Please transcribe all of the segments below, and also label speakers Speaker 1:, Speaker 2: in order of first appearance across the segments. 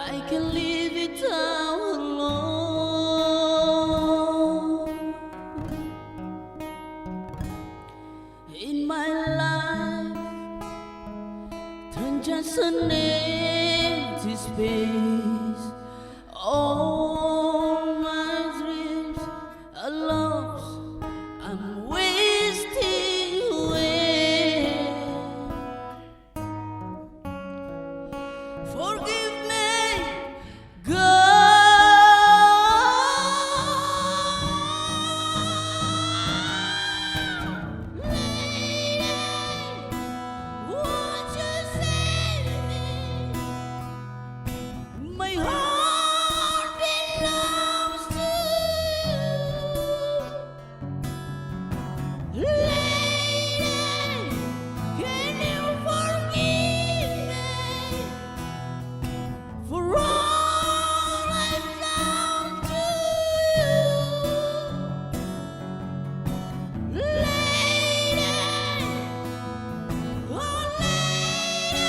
Speaker 1: I can live it out alone. In my life, turn just an empty space. All my dreams are lost. I'm wasting away. Forgive me, God. Lady, won't you save me? My heart belongs to you. Lady, can you forgive me for all I've done to you? Lady, oh lady,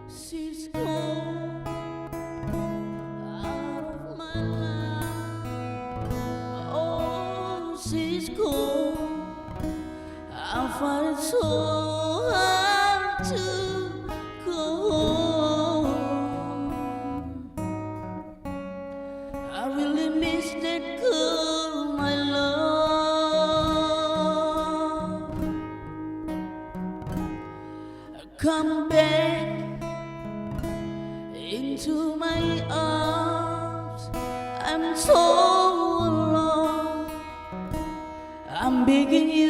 Speaker 1: she's gone out of my life. Oh, she's gone. I find it so hard to go home. I really miss that girl, my love. Come back into my arms. I'm so alone. I'm begging you